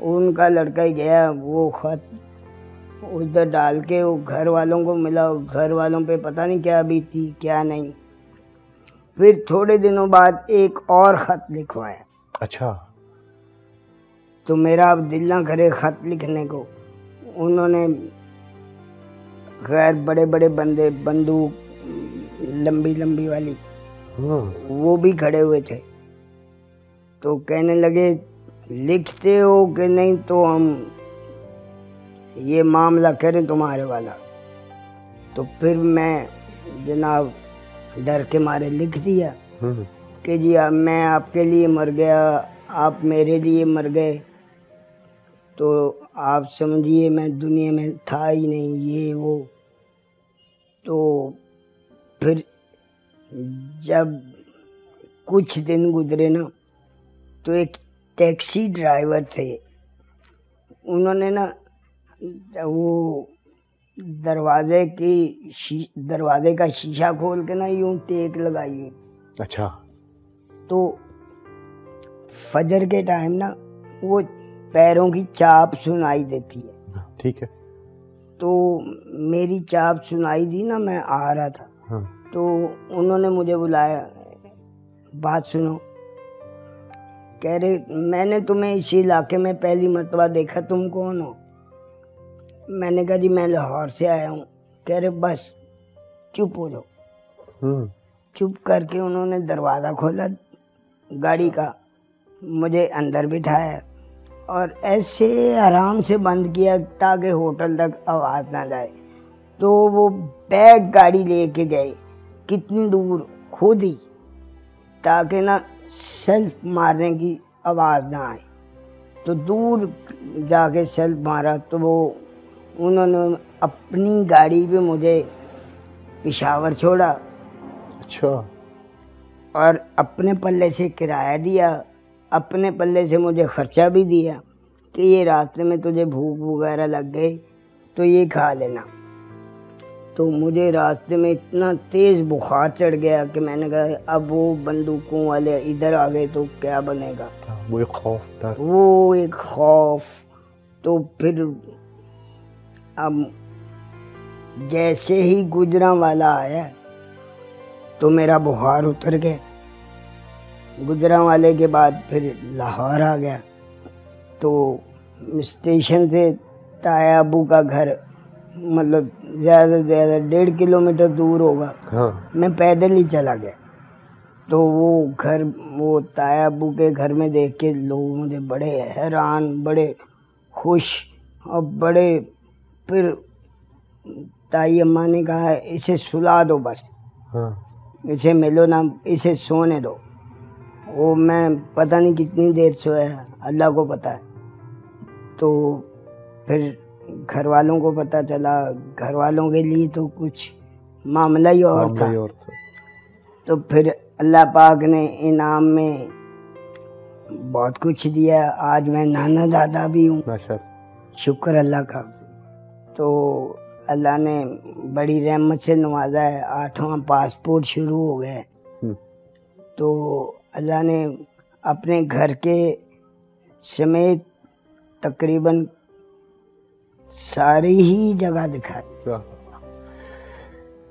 उनका लड़का ही गया, वो खत उधर डाल के वो घर वालों को मिला। घर वालों पे पता नहीं क्या बीती क्या नहीं। फिर थोड़े दिनों बाद एक और खत लिखवाया। अच्छा। तो मेरा अब दिल ना करे खत लिखने को। उन्होंने खैर बड़े बड़े बंदे, बंदूक लंबी लंबी वाली, वो भी खड़े हुए थे। तो कहने लगे लिखते हो कि नहीं तो हम ये मामला करें तुम्हारे वाला। तो फिर मैं जनाब डर के मारे लिख दिया कि जी मैं आपके लिए मर गया, आप मेरे लिए मर गए, तो आप समझिए मैं दुनिया में था ही नहीं, ये वो। तो फिर जब कुछ दिन गुजरे ना, तो एक टैक्सी ड्राइवर थे, उन्होंने ना वो दरवाजे का शीशा खोल के ना यूं टेक लगाई। अच्छा। तो फजर के टाइम ना वो पैरों की चाप सुनाई देती है। ठीक है। तो मेरी चाप सुनाई दी ना, मैं आ रहा था। तो उन्होंने मुझे बुलाया, बात सुनो। कह रहे मैंने तुम्हें इस इलाके में पहली मर्तबा देखा, तुम कौन हो? मैंने कहा जी मैं लाहौर से आया हूँ। कह रहे बस चुप हो जाओ। चुप करके उन्होंने दरवाज़ा खोला गाड़ी का, मुझे अंदर बिठाया और ऐसे आराम से बंद किया ताकि होटल तक आवाज़ ना जाए। तो वो बैग गाड़ी लेके गए कितनी दूर खुद ही, ताकि ना सेल्फ मारने की आवाज़ ना आए। तो दूर जाके सेल्फ मारा। तो वो उन्होंने अपनी गाड़ी पे मुझे पेशावर छोड़ा। अच्छा। और अपने पल्ले से किराया दिया, अपने पल्ले से मुझे खर्चा भी दिया कि ये रास्ते में तुझे भूख वगैरह लग गई तो ये खा लेना। तो मुझे रास्ते में इतना तेज़ बुखार चढ़ गया कि मैंने कहा अब वो बंदूकों वाले इधर आ गए तो क्या बनेगा। वो एक खौफ। तो फिर अब जैसे ही गुजरांवाला आया तो मेरा बुखार उतर गया। गुजरांवाले के बाद फिर लाहौर आ गया। तो स्टेशन से ताया अबू का घर मतलब ज़्यादा से ज़्यादा 1.5 किलोमीटर दूर होगा। हाँ। मैं पैदल ही चला गया। तो वो ताया अबू के घर में देख के लोग मुझे बड़े हैरान, बड़े खुश और बड़े। फिर ताई अम्मा ने कहा इसे सुला दो बस। हाँ। इसे मिलो ना, इसे सोने दो। वो मैं पता नहीं कितनी देर सोया, अल्लाह को पता है। तो फिर घर वालों को पता चला, घर वालों के लिए तो कुछ मामला ही और था। तो फिर अल्लाह पाक ने इनाम में बहुत कुछ दिया। आज मैं नाना दादा भी हूँ, शुक्र अल्लाह का। तो अल्लाह ने बड़ी रहमत से नवाजा है। 8वां पासपोर्ट शुरू हो गया है। तो अल्लाह ने अपने घर के समेत तकरीबन सारी ही जगह दिखाई।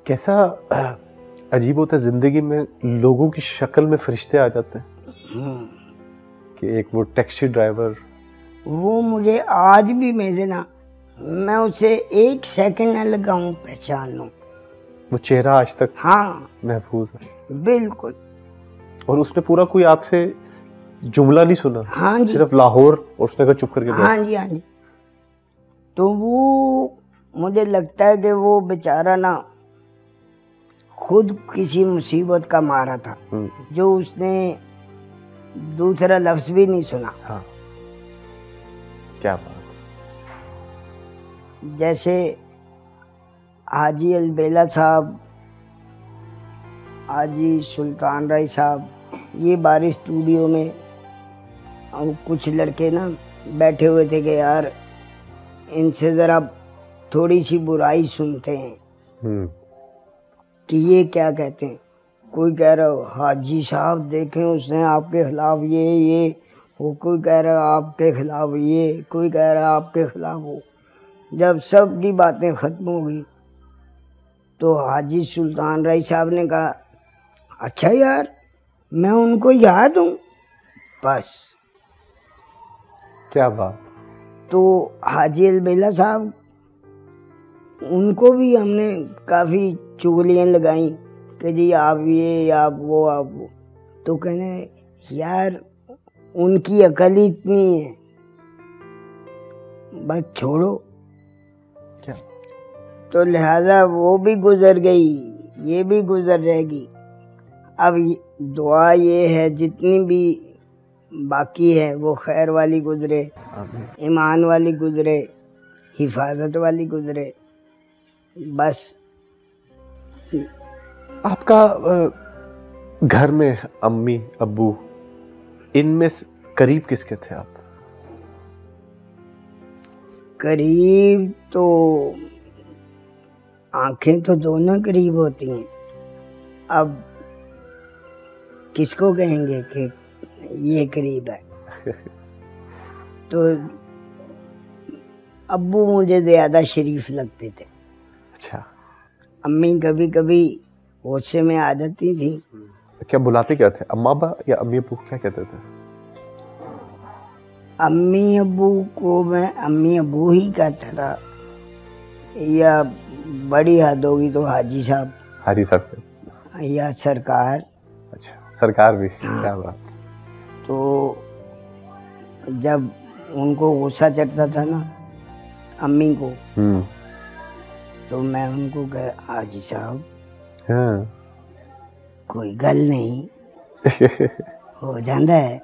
कैसा अजीब होता है जिंदगी में, लोगों की शक्ल में फरिश्ते आ जाते हैं। कि एक वो टैक्सी ड्राइवर, वो मुझे आज भी मेरे ना, मैं उसे 1 सेकंड न लगाऊं पहचान लूं। वो चेहरा आज तक हाँ महफूज है। बिल्कुल। और उसने पूरा कोई आपसे जुमला नहीं सुना? हाँ जी, सिर्फ लाहौर, और उसने कहा चुप करके। हाँ जी, हाँ जी। तो वो मुझे लगता है कि वो बेचारा ना खुद किसी मुसीबत का मारा था, जो उसने दूसरा लफ्ज भी नहीं सुना। हाँ, क्या बात। जैसे हाजी अलबेला साहब, हाजी सुल्तान राय साहब, ये बारिश स्टूडियो में कुछ लड़के ना बैठे हुए थे कि यार इनसे ज़रा थोड़ी सी बुराई सुनते हैं कि ये क्या कहते हैं। कोई कह रहा हाजी साहब देखें उसने आपके खिलाफ ये, वो कोई कह रहा आपके खिलाफ ये, कोई कह रहा आपके खिलाफ वो। जब सब की बातें ख़त्म हो गई तो हाजी सुल्तान राय साहब ने कहा, अच्छा यार मैं उनको याद हूँ। बस। क्या बात। तो हाजी अलबेला साहब, उनको भी हमने काफ़ी चुगलियाँ लगाई कि जी आप ये, आप वो, आप वो। तो कहने यार उनकी अकल ही इतनी है, बस छोड़ो। क्या? तो लिहाजा वो भी गुजर गई, ये भी गुजर जाएगी। अब दुआ ये है जितनी भी बाकी है वो खैर वाली गुजरे, ईमान वाली गुजरे, हिफाजत वाली गुजरे। बस। आपका घर में अम्मी अब्बू, इनमें करीब किसके थे आप? करीब तो आंखें तो दोनों करीब होती हैं। अब किसको कहेंगे कि ये करीब है। तो अब्बू मुझे ज्यादा शरीफ लगते थे। अच्छा। अम्मी कभी कभी गुस्से में आ जाती थी। क्या बुलाते क्या थे, अम्मा बा या अम्मी अब्बू, क्या कहते थे? अम्मी अब्बू को मैं अम्मी अब्बू ही कहता था, या बड़ी हद होगी तो हाजी साहब। हाजी साहब या सरकार। अच्छा, सरकार भी। हाँ। क्या बात। तो जब उनको गुस्सा चढ़ता था ना अम्मी को, तो मैं उनको कहा हाजी साहब, हाँ। कोई गल नहीं, हो जाता है।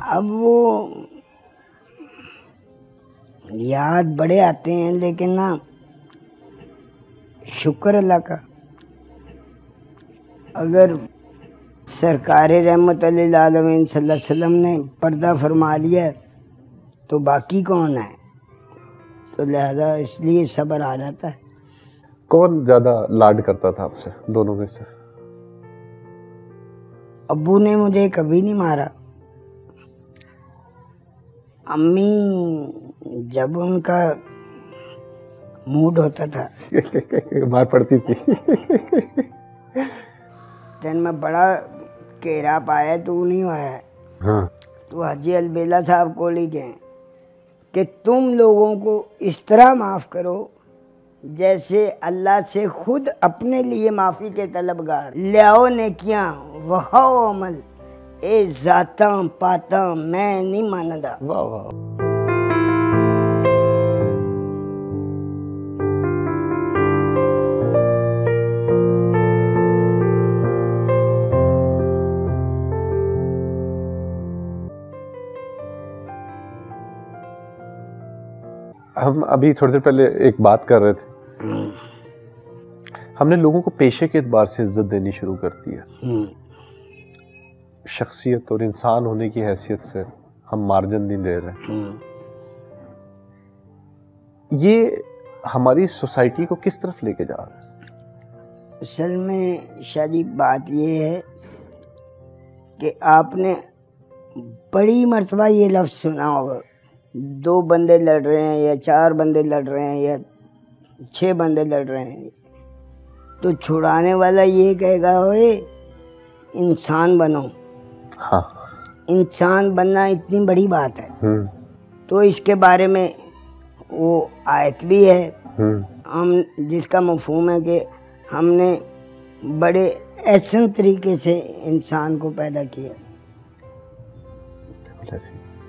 अब वो याद बड़े आते हैं, लेकिन ना शुक्र अल्लाह का, अगर सरकार रहमत अल आलमीन सल्लल्लाहु अलैहि वसल्लम ने पर्दा फरमा लिया तो बाकी कौन है। तो लिहाजा इसलिए सब्र आ जाता है। कौन ज्यादा लाड करता था आपसे दोनों में से? अब्बू ने मुझे कभी नहीं मारा। अम्मी जब उनका मूड होता था मार पड़ती थी। दिन में बड़ा केरा पाया तू नहीं आया। हाँ। तो हाजी अलबेला साहब को ले गए कि तुम लोगों को इस तरह माफ़ करो जैसे अल्लाह से खुद अपने लिए माफ़ी के तलबगार। लियाओ नेकियां वहाओ अमल, ए जाता पाता मैं नहीं मानदा। वाह वाह। हम अभी थोड़ी देर पहले एक बात कर रहे थे, हमने लोगों को पेशे के एतबार से इज्जत देनी शुरू कर दी है, शख्सियत और इंसान होने की हैसियत से हम मार्जिन नहीं दे रहे। ये हमारी सोसाइटी को किस तरफ लेके जा रहा है? असल में शादी बात ये है कि आपने बड़ी मर्तबा ये लफ्ज़ सुना होगा, 2 बंदे लड़ रहे हैं या 4 बंदे लड़ रहे हैं या 6 बंदे लड़ रहे हैं, तो छुड़ाने वाला ये कहेगा ओए इंसान बनो। हाँ। इंसान बनना इतनी बड़ी बात है। तो इसके बारे में वो आयत भी है, हम जिसका मफ़हूम है कि हमने बड़े एहसन तरीके से इंसान को पैदा किया,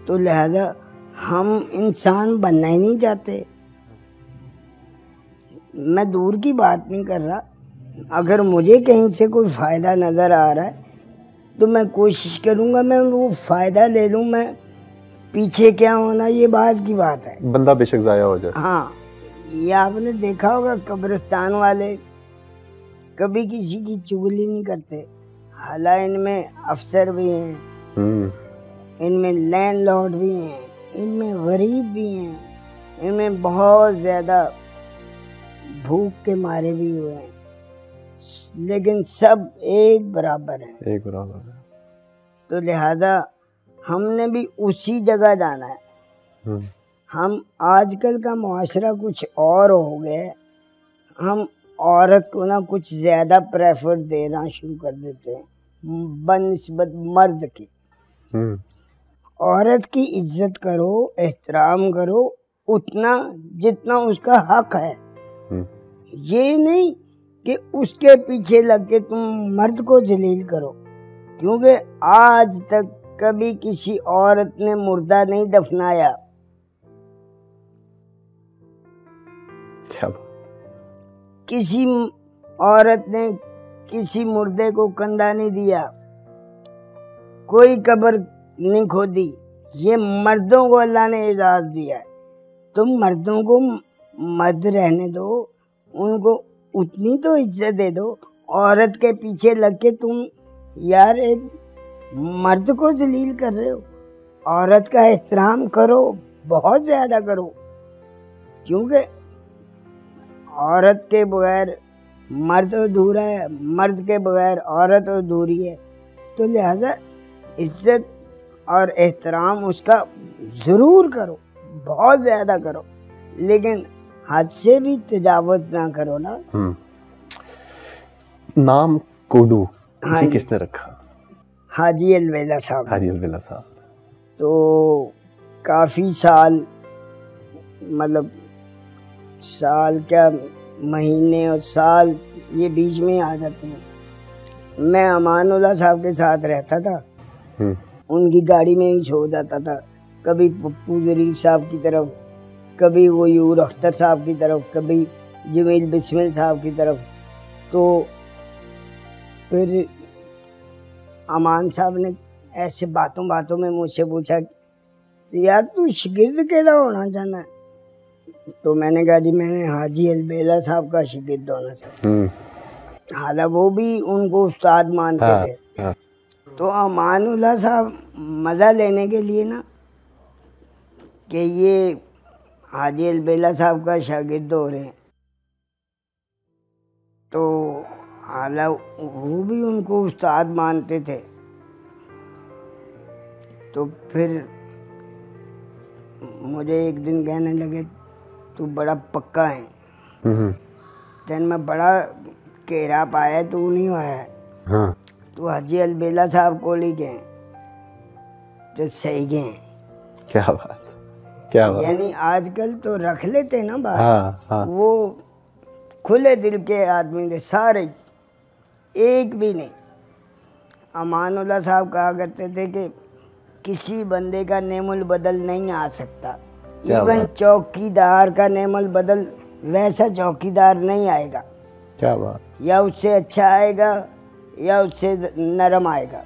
तो लिहाजा हम इंसान बनना ही नहीं चाहते। मैं दूर की बात नहीं कर रहा, अगर मुझे कहीं से कोई फ़ायदा नज़र आ रहा है तो मैं कोशिश करूँगा मैं वो फ़ायदा ले लूँ। मैं पीछे क्या होना ये बाद की बात है, बंदा बेशक ज़ाया हो जाए। हाँ, ये आपने देखा होगा कब्रिस्तान वाले कभी किसी की चुगली नहीं करते। हालांकि इनमें अफसर भी हैं, इनमें लैंडलॉर्ड भी हैं, इनमें गरीब भी हैं, इनमें बहुत ज़्यादा भूख के मारे भी हुए हैं, लेकिन सब एक बराबर है। एक बराबर है। तो लिहाजा हमने भी उसी जगह जाना है। हम आजकल का मुआशरा कुछ और हो गया, हम औरत को ना कुछ ज़्यादा प्रेफर देना शुरू कर देते हैं बनिस्बत मर्द की। औरत की इज्जत करो, एहतराम करो उतना जितना उसका हक है। ये नहीं कि उसके पीछे लग के तुम मर्द को जलील करो, क्योंकि आज तक कभी किसी औरत ने मुर्दा नहीं दफनाया। क्या? किसी औरत ने किसी मुर्दे को कंधा नहीं दिया, कोई कब्र नहीं खोदी। ये मर्दों को अल्लाह ने इजाज़त दिया है। तुम मर्दों को मर्द रहने दो, उनको उतनी तो इज्जत दे दो। औरत के पीछे लग के तुम यार एक मर्द को जलील कर रहे हो। औरत का एहतराम करो, बहुत ज़्यादा करो, क्योंकि औरत के बगैर मर्द अधूरा है, मर्द के बगैर औरत अधूरी है। तो लिहाजा इज्जत और एहतराम उसका ज़रूर करो, बहुत ज़्यादा करो, लेकिन हद से भी तजावुज़ ना करो ना। नाम कोडू ये किसने रखा? हाजी अलवेला साहब। हाजी अलवेला साहब। तो काफ़ी साल, मतलब साल क्या महीने और साल ये बीच में आ जाते हैं। मैं अमानुल्लाह साहब के साथ रहता था, उनकी गाड़ी में ही सो जाता था, कभी पप्पू ज़रीफ साहब की तरफ, कभी गयूर अख्तर साहब की तरफ, कभी जमील बिस्मिल साहब की तरफ। तो फिर अमान साहब ने ऐसे बातों बातों में मुझसे पूछा यार तू शिगिर्द केदा होना चाहना है? तो मैंने कहा जी मैंने हाजी अलबेला साहब का शिगिर्द होना चाहता। हालांकि वो भी उनको उस्ताद मानते थे। तो अमानुल्लाह साहब मज़ा लेने के लिए ना कि ये हाजी अलबेला साहब का शागिर्द हो रहे हैं, तो हालांकि वो भी उनको उस्ताद मानते थे। तो फिर मुझे एक दिन कहने लगे तू बड़ा पक्का है, तेन मैं बड़ा घेरा पाया, तू नहीं आया। हाँ। तो हाजी अलबेला साहब को ही गए तो सही गए। क्या बात, क्या बात। यानी आजकल तो रख लेते ना बात। हाँ, हाँ। वो खुले दिल के आदमी थे सारे, एक भी नहीं। अमानुल्लाह साहब कहा करते थे कि किसी बंदे का नेमुल बदल नहीं आ सकता, इवन चौकीदार का नेमुल बदल वैसा चौकीदार नहीं आएगा। क्या बात। या उससे अच्छा आएगा या उससे नरम आएगा,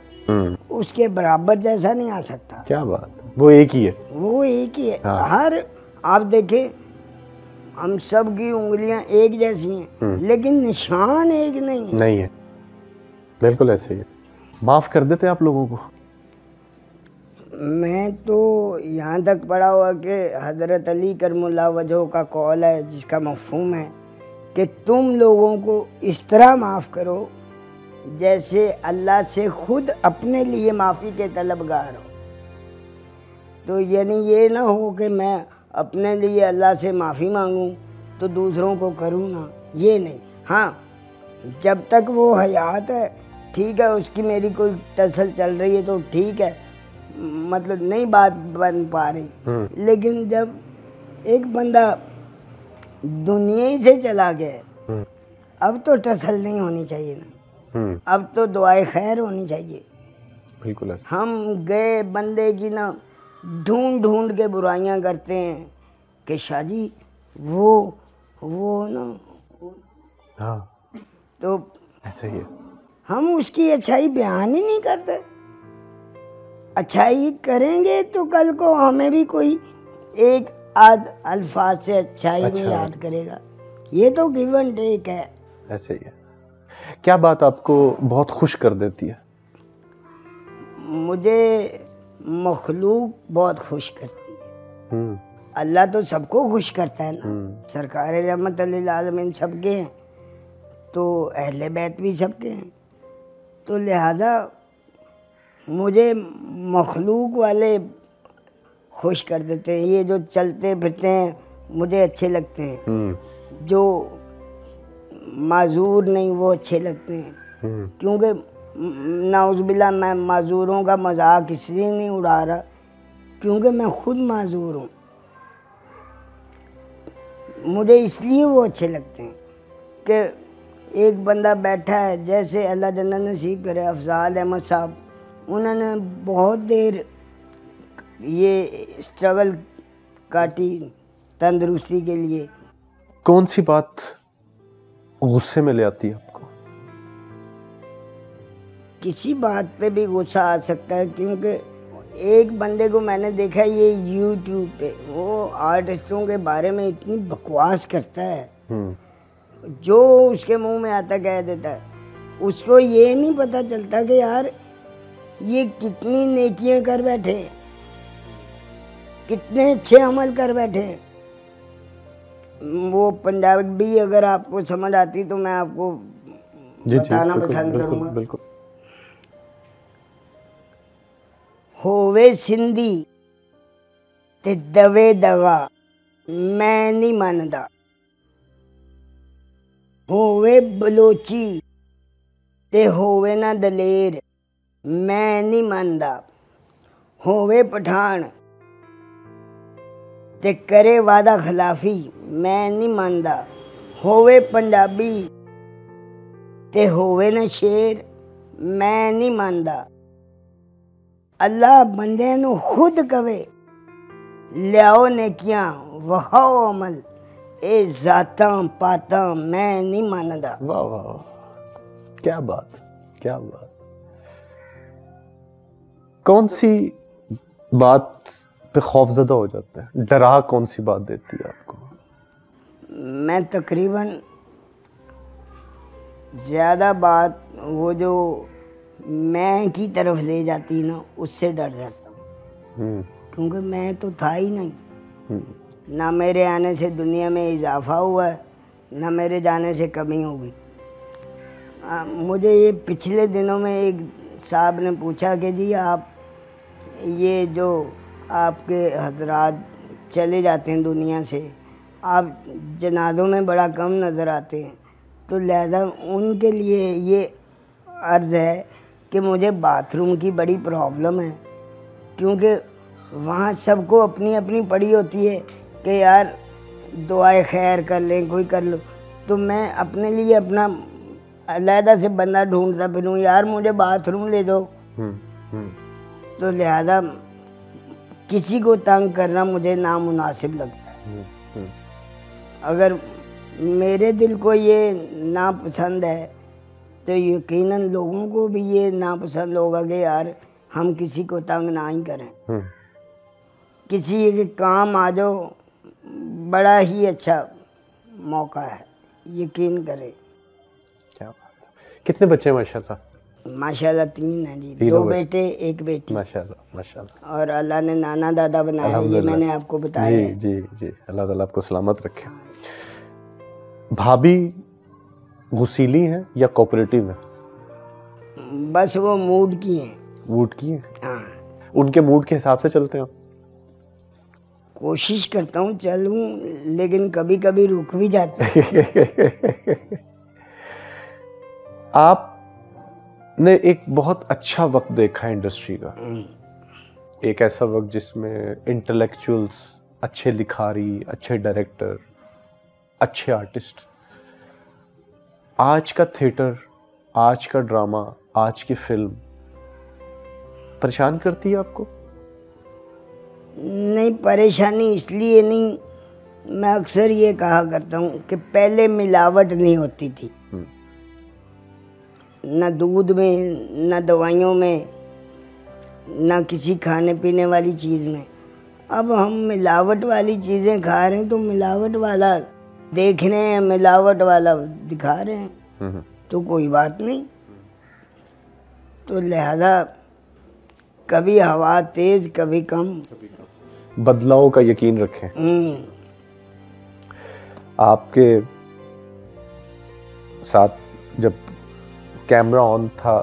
उसके बराबर जैसा नहीं आ सकता। क्या बात, वो एक ही है। वो एक ही है। हाँ। हर आप देखें हम सब की उंगलियां एक जैसी हैं, लेकिन निशान एक नहीं है। बिल्कुल ऐसे ही है। माफ कर देते आप लोगों को? मैं तो यहाँ तक पढ़ा हुआ कि हजरत अली करमुल्लाह वजह का कौल है, जिसका मफ़हूम है कि तुम लोगों को इस तरह माफ़ करो जैसे अल्लाह से खुद अपने लिए माफ़ी के तलबगार हो। तो यानी ये ना हो कि मैं अपने लिए अल्लाह से माफ़ी मांगूं तो दूसरों को करूं ना, ये नहीं। हाँ, जब तक वो हयात है ठीक है, उसकी मेरी कोई तसल चल रही है तो ठीक है, मतलब नहीं बात बन पा रही। लेकिन जब एक बंदा दुनिया ही से चला गया, अब तो तसल नहीं होनी चाहिए ना, अब तो दुआए खैर होनी चाहिए। बिल्कुल। हम गए बंदे की ना ढूंढ ढूंढ के बुराइयां करते हैं कि शाजी वो ना, हाँ, तो ऐसे ही है। हम उसकी अच्छाई बयान ही नहीं करते। अच्छाई करेंगे तो कल को हमें भी कोई एक आध अल्फाज से अच्छाई में याद करेगा। ये तो गिव एंड टेक है। ऐसे ही है। क्या बात आपको बहुत खुश कर देती है? मुझे मखलूक बहुत खुश करती है। अल्लाह तो सबको खुश करता है ना, सरकार रहमत लिल आलमीन सबके हैं, तो अहले बैत भी सबके हैं, तो लिहाजा मुझे मखलूक वाले खुश कर देते हैं। ये जो चलते फिरते हैं मुझे अच्छे लगते हैं, जो माजूर नहीं वो अच्छे लगते हैं, क्योंकि नाउज़ुबिल्लाह मैं माजूरों का मजाक इसलिए नहीं उड़ा रहा क्योंकि मैं खुद माजूर हूँ। मुझे इसलिए वो अच्छे लगते हैं कि एक बंदा बैठा है, जैसे अल्लाह जन्नत नसीब करे, अफजाल अहमद साहब, उन्होंने बहुत देर ये स्ट्रगल काटी तंदुरुस्ती के लिए। कौन सी बात गुस्से में ले आती है आपको? किसी बात पे भी गुस्सा आ सकता है, क्योंकि एक बंदे को मैंने देखा ये यूट्यूब पे, वो आर्टिस्टों के बारे में इतनी बकवास करता है, जो उसके मुंह में आता कह देता है। उसको ये नहीं पता चलता कि यार ये कितनी नेकियां कर बैठे, कितने अच्छे अमल कर बैठे। वो पंजाबी अगर आपको समझ आती तो मैं आपको बताना पसंद करूंगा। बिल्कुल। होवे सिंधी ते दवे दवा मैं नहीं मानदा, होवे बलोची ते होवे ना दलेर मैं नहीं मानदा, होवे पठान ते करे वादा खिलाफी मैं नहीं मानदा, होवे पंजाबी ते होवे ना शेर मैं नहीं मानदा। अल्लाह बंदे नू खुद कवे लियाओ नेकियां वहाओ अमल, ए जातां पातां मैं नहीं मानदा। वाह वाह वाह, क्या बात, क्या बात। कौन सी बात पे खौफजदा हो जाता है, डरा कौन सी बात देती है आपको? मैं तकरीबन ज़्यादा बात वो जो मैं की तरफ ले जाती ना, उससे डर जाता हूँ, क्योंकि मैं तो था ही नहीं। ना मेरे आने से दुनिया में इजाफा हुआ है, ना मेरे जाने से कमी होगी। मुझे ये पिछले दिनों में एक साहब ने पूछा कि जी आप ये जो आपके हजरात चले जाते हैं दुनिया से, आप जनाज़ों में बड़ा कम नज़र आते हैं, तो लिहाजा उनके लिए ये अर्ज़ है कि मुझे बाथरूम की बड़ी प्रॉब्लम है, क्योंकि वहाँ सबको अपनी अपनी पड़ी होती है कि यार दुआए खैर कर लें, कोई कर लो, तो मैं अपने लिए अपना अलहदा से बंदा ढूंढता फिरूँ, यार मुझे बाथरूम ले दो। तो लिहाजा किसी को तंग करना मुझे नामुनासिब लगता है। अगर मेरे दिल को ये नापसंद है तो यकीनन लोगों को भी ये नापसंद होगा कि यार हम किसी को तंग ना ही करें। किसी के काम आ जाओ बड़ा ही अच्छा, मौका है, यकीन करें। क्या बात है। कितने बच्चे माशाल्लाह? माशाल्लाह 3 हैं जी, 2 बेटे 1 बेटी। माशाल्लाह माशाल्लाह। और अल्लाह ने नाना दादा बनाया, ये मैंने आपको बताया है। जी जी, अल्लाह ताला आपको सलामत रखे। भाभी गुसीली हैं या कोऑपरेटिव हैं? बस वो मूड की हैं। मूड की हैं? हाँ, उनके मूड के हिसाब से चलते हो? कोशिश करता हूँ चलूं, लेकिन कभी कभी रुक भी जाता हूँ। आपने एक बहुत अच्छा वक्त देखा है इंडस्ट्री का, एक ऐसा वक्त जिसमें इंटेलेक्चुअल्स, अच्छे लिखारी, अच्छे डायरेक्टर, अच्छे आर्टिस्ट, आज का थिएटर, आज का ड्रामा, आज की फिल्म परेशान करती है आपको? नहीं, परेशानी इसलिए नहीं, मैं अक्सर ये कहा करता हूँ कि पहले मिलावट नहीं होती थी, न दूध में, न दवाइयों में, न किसी खाने पीने वाली चीज़ में। अब हम मिलावट वाली चीज़ें खा रहे हैं, तो मिलावट वाला देख रहे हैं, मिलावट वाला दिखा रहे हैं, तो कोई बात नहीं। तो लिहाजा कभी हवा तेज, कभी कम, बदलाव का यकीन रखें। आपके साथ जब कैमरा ऑन था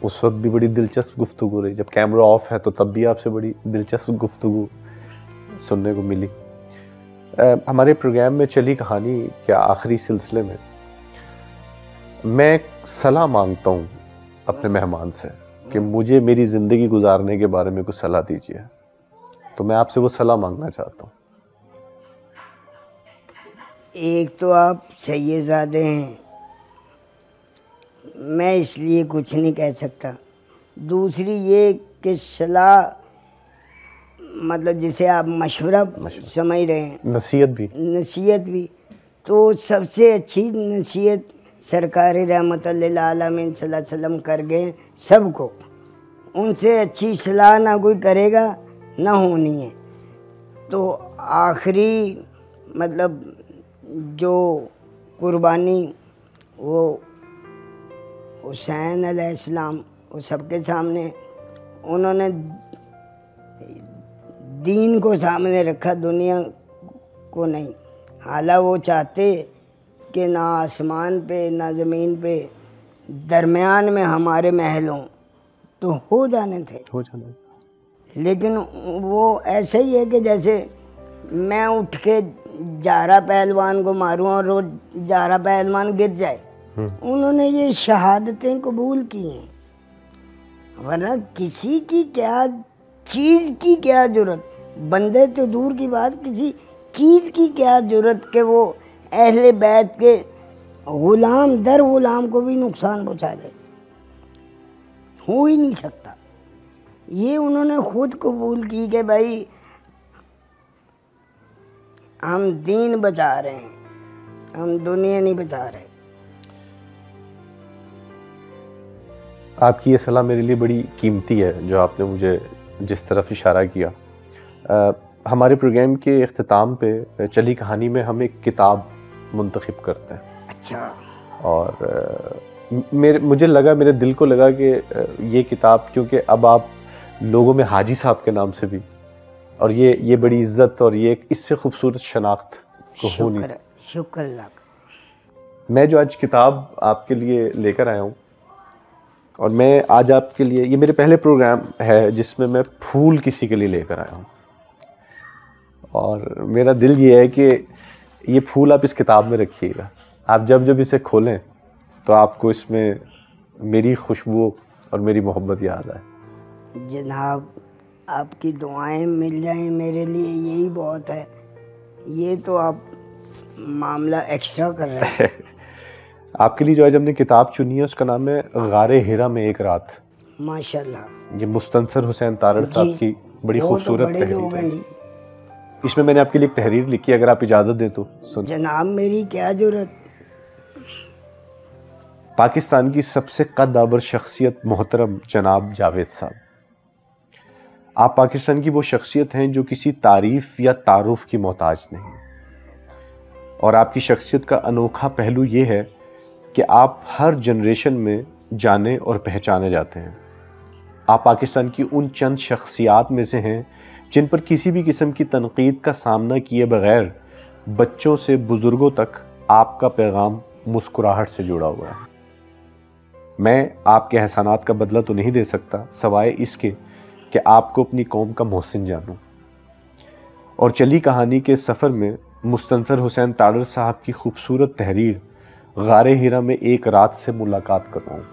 उस वक्त भी बड़ी दिलचस्प गुफ्तगू रही, जब कैमरा ऑफ है तो तब भी आपसे बड़ी दिलचस्प गुफ्तगू सुनने को मिली। हमारे प्रोग्राम में चली कहानी के आखिरी सिलसिले में मैं सलाह मांगता हूँ अपने मेहमान से कि मुझे मेरी ज़िंदगी गुजारने के बारे में कुछ सलाह दीजिए, तो मैं आपसे वो सलाह मांगना चाहता हूँ। एक तो आप सैयदजादे हैं, मैं इसलिए कुछ नहीं कह सकता। दूसरी ये कि सलाह मतलब जिसे आप मशवरा समझ रहे हैं, नसीहत भी, तो सबसे अच्छी नसीहत सरकार रहमत लिल आलमीन सल्लल्लाहु अलैहि वसल्लम कर गए सबको। उनसे अच्छी सलाह ना कोई करेगा, ना होनी है। तो आखिरी मतलब जो कुर्बानी वो हुसैन अलैहिस्सलाम, वो सबके सामने उन्होंने दीन को सामने रखा, दुनिया को नहीं। हालांकि वो चाहते कि ना आसमान पे ना ज़मीन पे, दरमियान में हमारे महल हों, तो हो जाने थे, लेकिन वो ऐसे ही है कि जैसे मैं उठ के जारा पहलवान को मारूं और वो जारा पहलवान गिर जाए। उन्होंने ये शहादतें कबूल की हैं, वरना किसी की क्या चीज़ की क्या जरूरत, बंदे तो दूर की बात, किसी चीज़ की क्या जरूरत कि वो अहले बैत के गुलाम दर गुलाम को भी नुकसान पहुंचा दे। हो ही नहीं सकता। ये उन्होंने खुद कबूल की कि भाई हम दीन बचा रहे हैं, हम दुनिया नहीं बचा रहे। आपकी ये सलाह मेरे लिए बड़ी कीमती है जो आपने मुझे जिस तरफ इशारा किया। हमारे प्रोग्राम के इख्तिताम पे चली कहानी में हम एक किताब मुंतखब करते हैं। अच्छा। और मुझे लगा, मेरे दिल को लगा कि ये किताब, क्योंकि अब आप लोगों में हाजी साहब के नाम से भी, और ये बड़ी इज्जत और ये इससे खूबसूरत शनाख्त को हो नहीं। शुक्र अल्लाह। मैं जो आज किताब आपके लिए लेकर आया हूँ, और मैं आज आपके लिए, ये मेरे पहले प्रोग्राम है जिसमें मैं फूल किसी के लिए लेकर आया हूँ, और मेरा दिल ये है कि ये फूल आप इस किताब में रखिएगा। आप जब जब इसे खोलें तो आपको इसमें मेरी खुशबू और मेरी मोहब्बत याद आए। जनाब, आपकी दुआएं मिल जाएं मेरे लिए, यही बहुत है। ये तो आप मामला एक्स्ट्रा कर रहे हैं। आपके लिए जो आज हमने किताब चुनी है उसका नाम है गारे हिरा में एक रात। माशाल्लाह। ये मुस्तनसर हुसैन तारड़ साहब की बड़ी खूबसूरत तहरीर है। इसमें मैंने आपके लिए एक तहरीर लिखी, अगर आप इजाज़त दें तो सुन। जनाब, मेरी क्या जरूरत। पाकिस्तान की सबसे कद्दावर शख्सियत मोहतरम जनाब जावेद साहब, आप पाकिस्तान की वो शख्सियत हैं जो किसी तारीफ़ या तारुफ की मोहताज नहीं। और आपकी शख्सियत का अनोखा पहलू ये है कि आप हर जनरेशन में जाने और पहचाने जाते हैं। आप पाकिस्तान की उन चंद शख्सियात में से हैं जिन पर किसी भी किस्म की तनकीद का सामना किए बगैर बच्चों से बुज़ुर्गों तक आपका पैगाम मुस्कुराहट से जुड़ा हुआ है। मैं आपके एहसानात का बदला तो नहीं दे सकता सवाए इसके कि आपको अपनी कौम का मोहसिन जानूं और चली कहानी के सफ़र में मुस्तंसर हुसैन तारड़ साहब की खूबसूरत तहरीर गारे हिरा में एक रात से मुलाकात करवाऊं।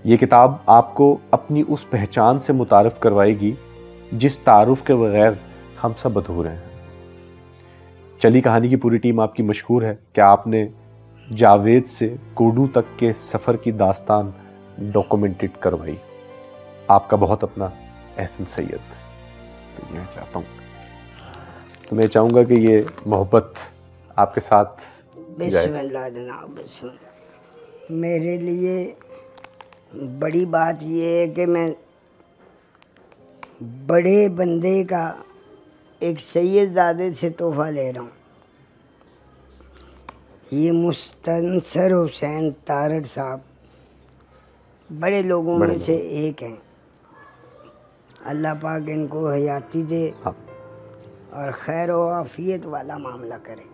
ये किताब आपको अपनी उस पहचान से मुतारफ़ करवाएगी जिस तारुफ के बगैर हम सब अधूरे हैं। चली कहानी की पूरी टीम आपकी मशहूर है कि आपने जावेद से कोडू तक के सफ़र की दास्तान डॉक्यूमेंटेड करवाई। आपका बहुत अपना एहसन सैयद। तो मैं चाहता हूँ, तो मैं चाहूँगा कि ये मोहब्बत आपके साथ बिस्मिल्लाह जनाब, बिस्मिल्लाह। मेरे लिए बड़ी बात ये है कि मैं बड़े बंदे का एक सैयदजादे से तोहफा ले रहा हूँ। ये मुस्तंसर हुसैन तारड़ साहब बड़े लोगों में से एक हैं। अल्लाह पाक इनको हयाती दे और खैर व आफियत वाला मामला करे।